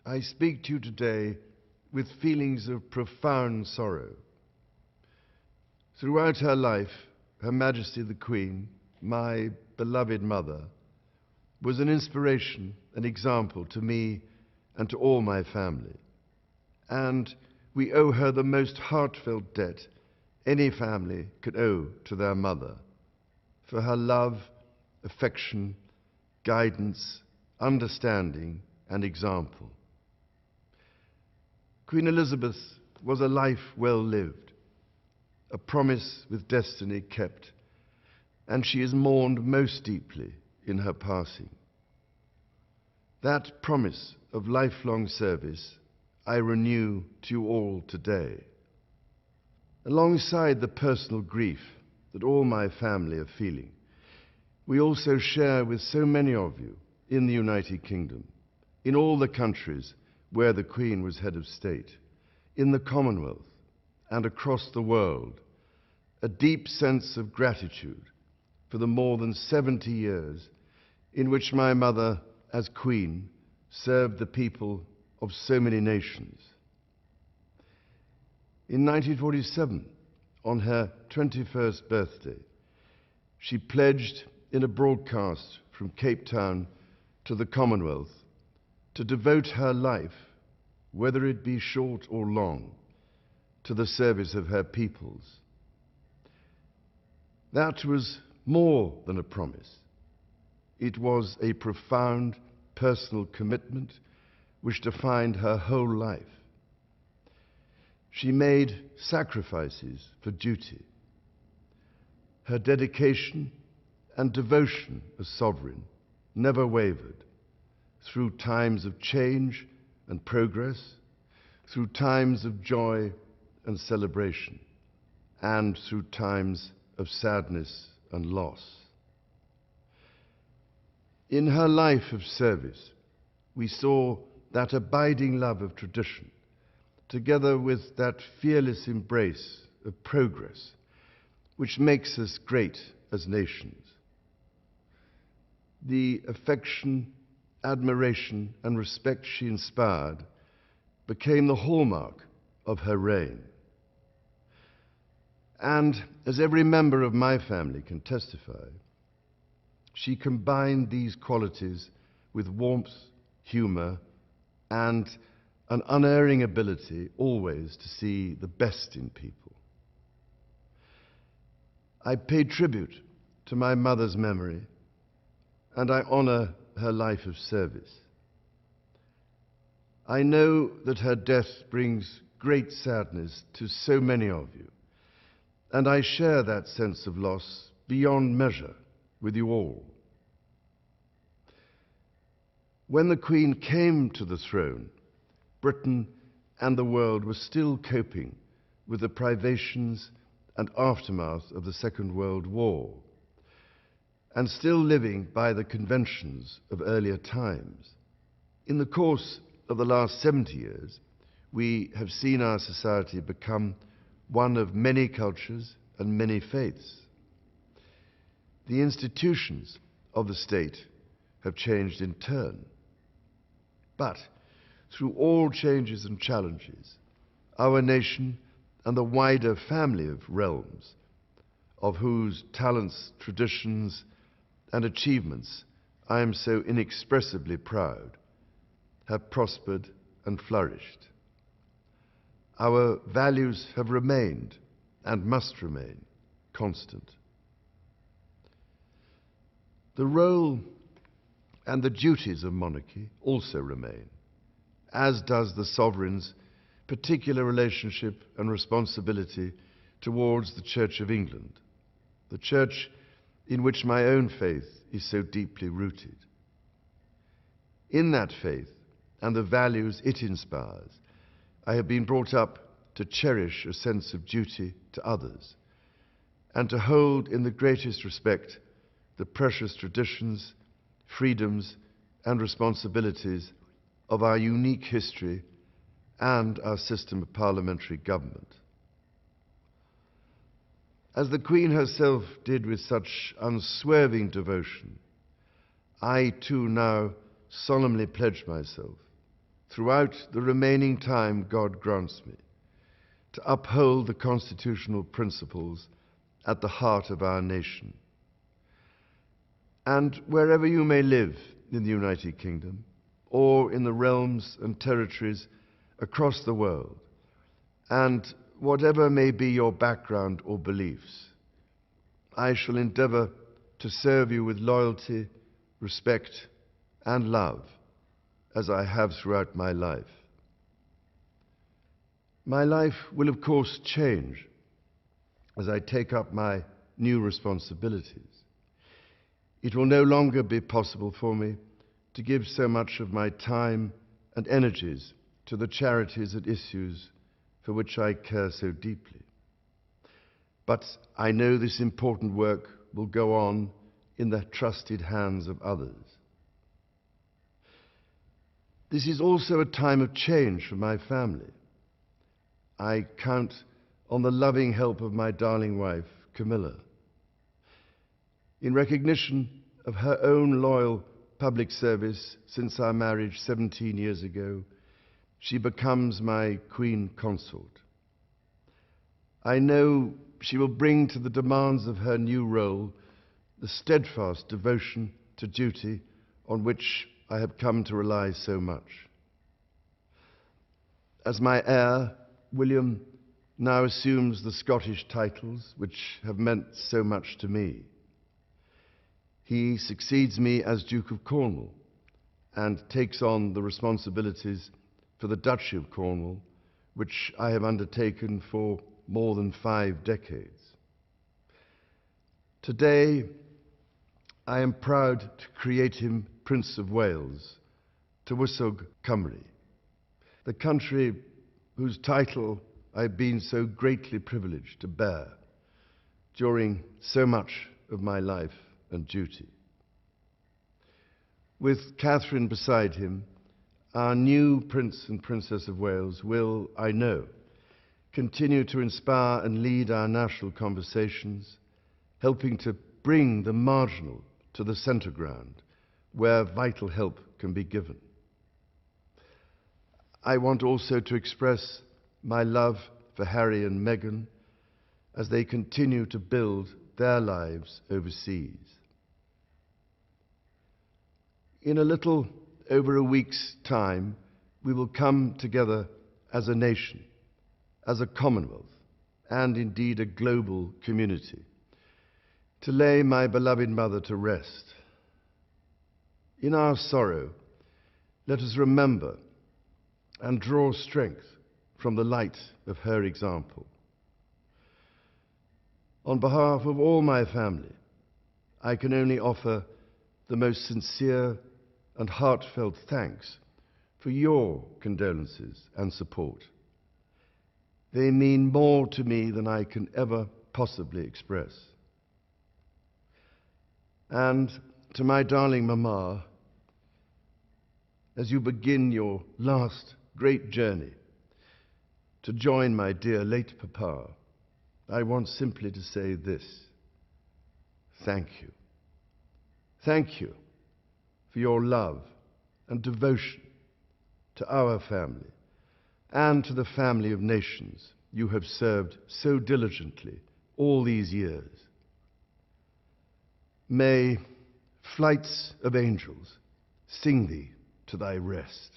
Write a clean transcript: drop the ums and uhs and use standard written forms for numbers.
I speak to you today with feelings of profound sorrow. Throughout her life, Her Majesty the Queen, my beloved mother, was an inspiration, an example to me and to all my family. And we owe her the most heartfelt debt any family could owe to their mother, for her love, affection, guidance, understanding, and example. Queen Elizabeth was a life well lived, a promise with destiny kept, and she is mourned most deeply in her passing. That promise of lifelong service I renew to you all today. Alongside the personal grief that all my family are feeling, we also share with so many of you in the United Kingdom, in all the countries where the Queen was head of state, in the Commonwealth and across the world, a deep sense of gratitude for the more than 70 years in which my mother, as Queen, served the people of so many nations. In 1947, on her 21st birthday, she pledged in a broadcast from Cape Town to the Commonwealth to devote her life, whether it be short or long, to the service of her peoples. That was more than a promise. It was a profound personal commitment which defined her whole life. She made sacrifices for duty. Her dedication and devotion as sovereign never wavered through times of change and progress, through times of joy and celebration, and through times of sadness and loss. In her life of service, we saw that abiding love of tradition, together with that fearless embrace of progress, which makes us great as nations. The affection, admiration, and respect she inspired became the hallmark of her reign. And as every member of my family can testify, she combined these qualities with warmth, humor, and an unerring ability always to see the best in people. I pay tribute to my mother's memory, and I honor her life of service. I know that her death brings great sadness to so many of you, and I share that sense of loss beyond measure with you all. When the Queen came to the throne, Britain and the world were still coping with the privations and aftermath of the Second World War, and still living by the conventions of earlier times. In the course of the last 70 years, we have seen our society become one of many cultures and many faiths. The institutions of the state have changed in turn. But through all changes and challenges, our nation and the wider family of realms, of whose talents, traditions, and achievements I am so inexpressibly proud, have prospered and flourished. Our values have remained and must remain constant. The role and the duties of monarchy also remain, as does the sovereign's particular relationship and responsibility towards the Church of England, the church in which my own faith is so deeply rooted. In that faith and the values it inspires, I have been brought up to cherish a sense of duty to others and to hold in the greatest respect the precious traditions, freedoms, and responsibilities of our unique history and our system of parliamentary government. As the Queen herself did with such unswerving devotion, I too now solemnly pledge myself throughout the remaining time God grants me, to uphold the constitutional principles at the heart of our nation. And wherever you may live in the United Kingdom, or in the realms and territories across the world, and whatever may be your background or beliefs, I shall endeavor to serve you with loyalty, respect, and love, as I have throughout my life. My life will, of course, change as I take up my new responsibilities. It will no longer be possible for me to give so much of my time and energies to the charities and issues for which I care so deeply. But I know this important work will go on in the trusted hands of others. This is also a time of change for my family. I count on the loving help of my darling wife, Camilla. In recognition of her own loyal public service since our marriage 17 years ago, she becomes my Queen Consort. I know she will bring to the demands of her new role the steadfast devotion to duty on which I have come to rely so much. As my heir, William now assumes the Scottish titles which have meant so much to me. He succeeds me as Duke of Cornwall and takes on the responsibilities for the Duchy of Cornwall, which I have undertaken for more than 5 decades. Today, I am proud to create him Prince of Wales, Tywysog Cymru, the country whose title I've been so greatly privileged to bear during so much of my life and duty. With Catherine beside him, our new Prince and Princess of Wales will, I know, continue to inspire and lead our national conversations, helping to bring the marginal to the centre ground, where vital help can be given. I want also to express my love for Harry and Meghan as they continue to build their lives overseas. In a little over a week's time, we will come together as a nation, as a Commonwealth, and indeed a global community, to lay my beloved mother to rest. In our sorrow, let us remember and draw strength from the light of her example. On behalf of all my family, I can only offer the most sincere and heartfelt thanks for your condolences and support. They mean more to me than I can ever possibly express. And to my darling Mama, as you begin your last great journey to join my dear late Papa, I want simply to say this: thank you. Thank you for your love and devotion to our family and to the family of nations you have served so diligently all these years. May flights of angels sing thee to thy rest.